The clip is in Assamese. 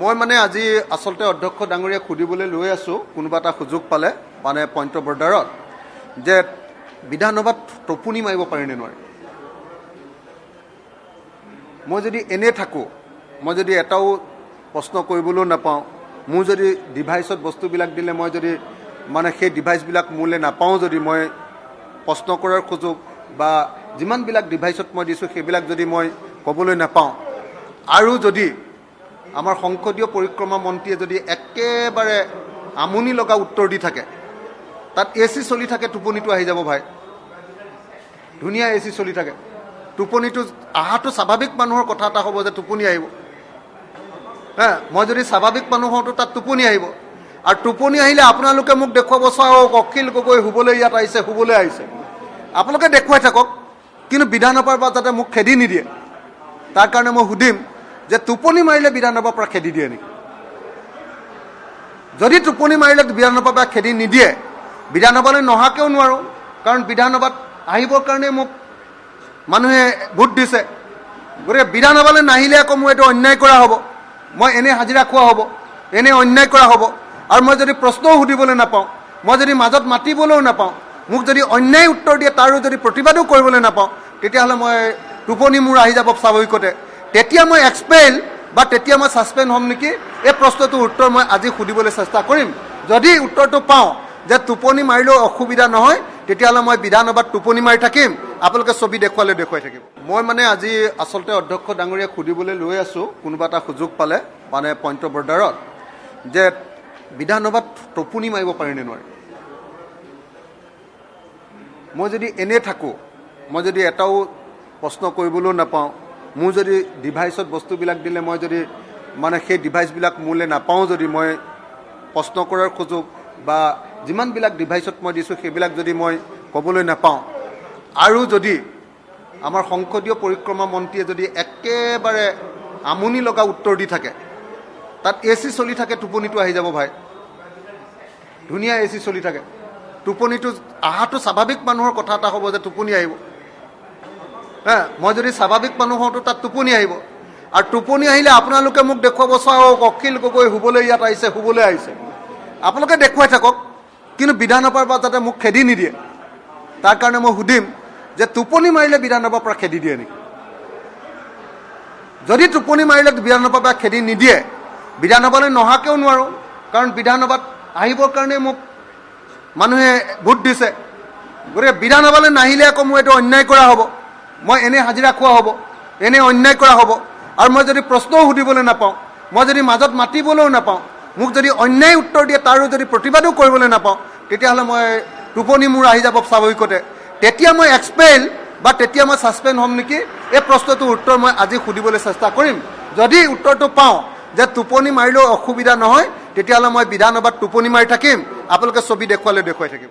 মই মানে আজি আসলতে অধ্যক্ষ ডাঙৰীয়া খুদিবলৈ লৈ আছো কোনোবা এটা সুযোগ পালে মানে পইণ্ট অফ বৰ্ডাৰত যে বিধানসভাত টোপনি মাৰিব পাৰি নে নোৱাৰি। মই যদি এনে থাকো, মই যদি এটাও প্ৰশ্ন কৰিবলৈও নাপাওঁ, মোৰ যদি ডিভাইচত বস্তুবিলাক দিলে মই যদি মানে সেই ডিভাইচবিলাক মোলৈ নাপাওঁ, যদি মই প্ৰশ্ন কৰাৰ সুযোগ বা যিমানবিলাক ডিভাইচত মই দিছোঁ সেইবিলাক যদি মই ক'বলৈ নাপাওঁ, আৰু যদি আমাৰ সংসদীয় পৰিক্ৰমা মন্ত্ৰীয়ে যদি একেবাৰে আমনি লগা উত্তৰ দি থাকে, তাত AC চলি থাকে, টোপনিটো আহি যাব ভাই, ধুনীয়া AC চলি থাকে, টোপনিটো অহাটো স্বাভাৱিক মানুহৰ কথা এটা হ'ব যে টোপনি আহিব। মই যদি স্বাভাৱিক মানুহ হওঁতো তাত টোপনি আহিব, আৰু টোপনি আহিলে আপোনালোকে মোক দেখুৱাব চাওক অখিল গগৈ শুবলৈ ইয়াত আহিছে, শুবলৈ আহিছে, আপোনালোকে দেখুৱাই থাকক, কিন্তু বিধানসভাৰ পৰা যাতে মোক খেদি নিদিয়ে তাৰ কাৰণে মই সুধিম যে টোপনি মাৰিলে বিধানসভাৰ পৰা খেদি দিয়ে নেকি। যদি টোপনি মাৰিলে বিধানসভাৰ পৰা খেদি নিদিয়ে, বিধানসভালৈ নহাকেও নোৱাৰোঁ, কাৰণ বিধানসভাত আহিবৰ কাৰণে মোক মানুহে ভোট দিছে, গতিকে বিধানসভালৈ নাহিলে আকৌ মোৰ এইটো অন্যায় কৰা হ'ব, মই এনে হাজিৰা খোৱা হ'ব, এনে অন্যায় কৰা হ'ব, আৰু মই যদি প্ৰশ্নও সুধিবলৈ নাপাওঁ, মই যদি মাজত মাতিবলৈও নাপাওঁ, মোক যদি অন্যায় উত্তৰ দিয়ে তাৰো যদি প্ৰতিবাদো কৰিবলৈ নাপাওঁ, তেতিয়াহ'লে মই টোপনি মোৰ আহি যাব স্বাভাৱিকতে, তেতিয়া মই এক্সপেল বা তেতিয়া মই ছাছপেণ্ড হ'ম নেকি। এই প্ৰশ্নটোৰ উত্তৰ মই আজি সুধিবলৈ চেষ্টা কৰিম। যদি উত্তৰটো পাওঁ যে টোপনি মাৰিলেও অসুবিধা নহয়, তেতিয়াহ'লে মই বিধানসভাত টোপনি মাৰি থাকিম, আপোনালোকে ছবি দেখুৱাই থাকিব। মই মানে আজি আচলতে অধ্যক্ষ ডাঙৰীয়া সুধিবলৈ লৈ আছোঁ কোনোবা এটা সুযোগ পালে মানে পইণ্ট অফ বৰ্ডাৰত যে বিধানসভাত টোপনি মাৰিব পাৰি নে নোৱাৰি। মই যদি এনে থাকোঁ, মই যদি এটাও প্ৰশ্ন কৰিবলৈও নাপাওঁ, মোৰ যদি ডিভাইচত বস্তুবিলাক দিলে মই যদি মানে সেই ডিভাইচবিলাক মোলৈ নাপাওঁ, যদি মই প্ৰশ্ন কৰাৰ সুযোগ বা যিমানবিলাক ডিভাইচত মই দিছোঁ সেইবিলাক যদি মই ক'বলৈ নাপাওঁ, আৰু যদি আমাৰ সংসদীয় পৰিক্ৰমা মন্ত্ৰীয়ে যদি একেবাৰে আমনি লগা উত্তৰ দি থাকে, তাত AC চলি থাকে, টোপনিটো আহি যাব ভাই, ধুনীয়া AC চলি থাকে, টোপনিটো অহাটো স্বাভাৱিক মানুহৰ কথা এটা হ'ব যে টোপনি আহিব। মই যদি স্বাভাৱিক মানুহ হওঁতো তাত টোপনি আহিব, আৰু টোপনি আহিলে আপোনালোকে মোক দেখুৱাব চাওক অখিল গগৈ শুবলৈ ইয়াত আহিছে, শুবলৈ আহিছে, আপোনালোকে দেখুৱাই থাকক, কিন্তু বিধানসভাৰ পৰা যাতে মোক খেদি নিদিয়ে তাৰ কাৰণে মই সুধিম যে টোপনি মাৰিলে বিধানসভাৰ পৰা খেদি দিয়ে নেকি। যদি টোপনি মাৰিলে বিধানসভাৰ পৰা খেদি নিদিয়ে, বিধানসভালৈ নহাকেও নোৱাৰোঁ, কাৰণ বিধানসভাত আহিবৰ কাৰণে মোক মানুহে ভোট দিছে, গতিকে বিধানসভালৈ নাহিলে আকৌ মোৰ এইটো অন্যায় কৰা হ'ব, মই এনে হাজিৰা খোৱা হ'ব, এনে অন্যায় কৰা হ'ব, আৰু মই যদি প্ৰশ্নও সুধিবলৈ নাপাওঁ, মই যদি মাজত মাতিবলৈও নাপাওঁ, মোক যদি অন্যায় উত্তৰ দিয়ে তাৰো যদি প্ৰতিবাদো কৰিবলৈ নাপাওঁ, তেতিয়াহ'লে মই টোপনি মোৰ আহি যাব স্বাভাৱিকতে, তেতিয়া মই এক্সপেল বা তেতিয়া মই ছাছপেণ্ড হ'ম নেকি। এই প্ৰশ্নটোৰ উত্তৰ মই আজি সুধিবলৈ চেষ্টা কৰিম। যদি উত্তৰটো পাওঁ যে টোপনি মাৰিলেও অসুবিধা নহয়, তেতিয়াহ'লে মই বিধানসভাত টোপনি মাৰি থাকিম, আপোনালোকে ছবি দেখুৱাই থাকিব।